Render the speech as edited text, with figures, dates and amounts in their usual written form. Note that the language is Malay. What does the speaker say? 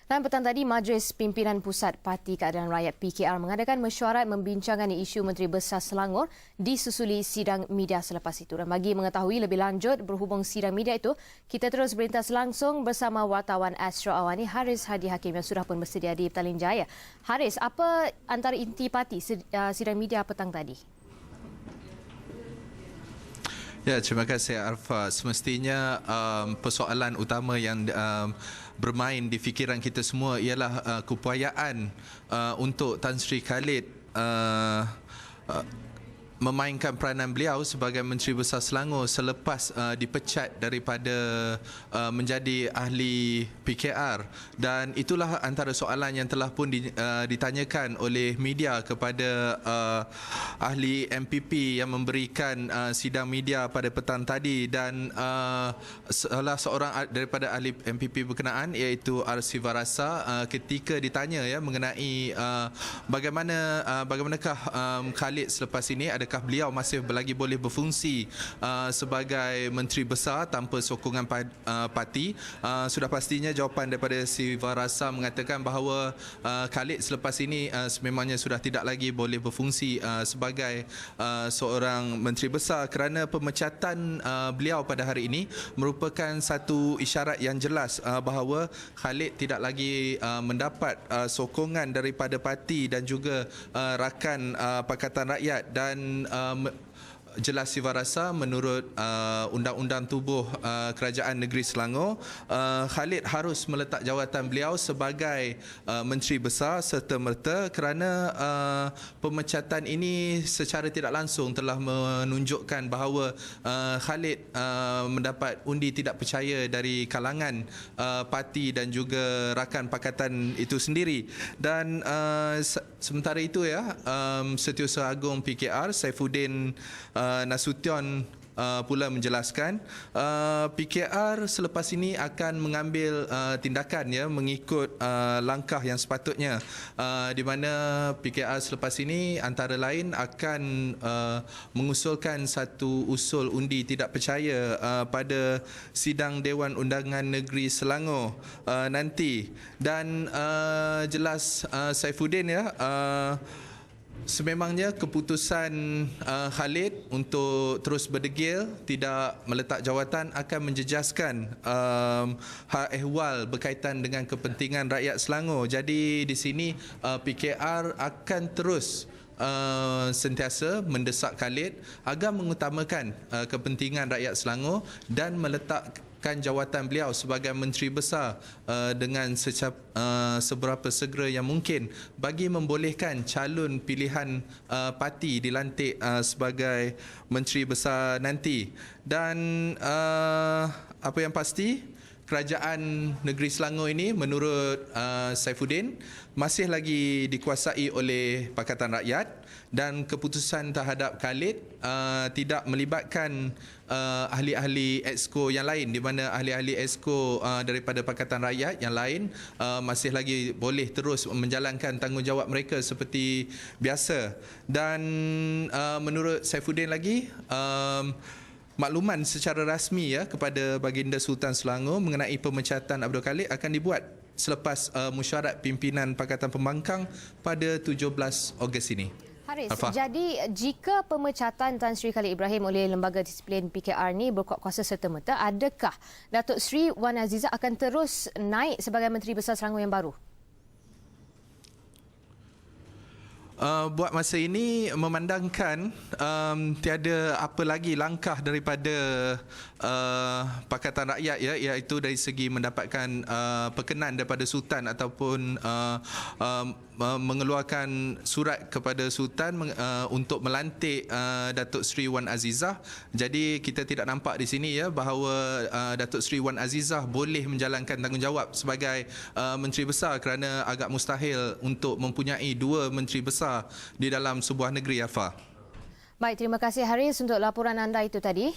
Dan petang tadi, Majlis Pimpinan Pusat Parti Keadilan Rakyat PKR mengadakan mesyuarat membincangkan isu Menteri Besar Selangor disusuli sidang media selepas itu. Dan bagi mengetahui lebih lanjut berhubung sidang media itu, kita terus berintas langsung bersama wartawan Astro Awani Haris Hadi Hakim yang sudah pun bersedia di Petaling Jaya. Haris, apa antara inti parti sidang media petang tadi? Ya, terima kasih Arfa. Semestinya persoalan utama yang bermain di fikiran kita semua ialah keupayaan untuk Tan Sri Khalid memainkan peranan beliau sebagai Menteri Besar Selangor selepas dipecat daripada menjadi ahli PKR, dan itulah antara soalan yang telah pun ditanyakan oleh media kepada ahli MPP yang memberikan sidang media pada petang tadi. Dan salah seorang daripada ahli MPP berkenaan iaitu Arsivarasa ketika ditanya mengenai bagaimanakah Khalid selepas ini, adakah beliau masih lagi boleh berfungsi sebagai Menteri Besar tanpa sokongan parti. Sudah pastinya jawapan daripada Sivarasa mengatakan bahawa Khalid selepas ini sememangnya sudah tidak lagi boleh berfungsi sebagai seorang Menteri Besar kerana pemecatan beliau pada hari ini merupakan satu isyarat yang jelas bahawa Khalid tidak lagi mendapat sokongan daripada parti dan juga rakan Pakatan Rakyat. Dan jelas Sivarasa, menurut Undang-Undang Tubuh Kerajaan Negeri Selangor, Khalid harus meletak jawatan beliau sebagai Menteri Besar serta-merta kerana pemecatan ini secara tidak langsung telah menunjukkan bahawa Khalid mendapat undi tidak percaya dari kalangan parti dan juga rakan pakatan itu sendiri. Dan sementara itu Setiausaha Agung PKR Saifuddin Nasution pula menjelaskan PKR selepas ini akan mengambil tindakan mengikut langkah yang sepatutnya, di mana PKR selepas ini antara lain akan mengusulkan satu usul undi tidak percaya pada sidang Dewan Undangan Negeri Selangor nanti. Dan jelas Saifuddin sememangnya keputusan Khalid untuk terus berdegil tidak meletak jawatan akan menjejaskan hal ehwal berkaitan dengan kepentingan rakyat Selangor. Jadi di sini PKR akan terus sentiasa mendesak Khalid agar mengutamakan kepentingan rakyat Selangor dan meletakkan jawatan beliau sebagai Menteri Besar dengan seberapa segera yang mungkin bagi membolehkan calon pilihan parti dilantik sebagai Menteri Besar nanti. Dan apa yang pasti, Kerajaan Negeri Selangor ini menurut Saifuddin masih lagi dikuasai oleh Pakatan Rakyat, dan keputusan terhadap Khalid tidak melibatkan ahli-ahli Exco yang lain, di mana ahli-ahli Exco daripada Pakatan Rakyat yang lain masih lagi boleh terus menjalankan tanggungjawab mereka seperti biasa. Dan menurut Saifuddin lagi, makluman secara rasmi kepada Baginda Sultan Selangor mengenai pemecatan Abdul Khalid akan dibuat selepas mesyuarat pimpinan Pakatan Pembangkang pada 17 Ogos ini. Haris, jadi jika pemecatan Tan Sri Khalid Ibrahim oleh Lembaga Disiplin PKR ni berkuat kuasa serta-merta, adakah Datuk Sri Wan Azizah akan terus naik sebagai Menteri Besar Selangor yang baru? Buat masa ini memandangkan tiada apa lagi langkah daripada Pakatan Rakyat iaitu dari segi mendapatkan perkenan daripada Sultan ataupun mengeluarkan surat kepada Sultan untuk melantik Datuk Seri Wan Azizah. Jadi kita tidak nampak di sini bahawa Datuk Seri Wan Azizah boleh menjalankan tanggungjawab sebagai Menteri Besar kerana agak mustahil untuk mempunyai dua Menteri Besar di dalam sebuah negeri, Afa. Baik, terima kasih Haris untuk laporan anda itu tadi.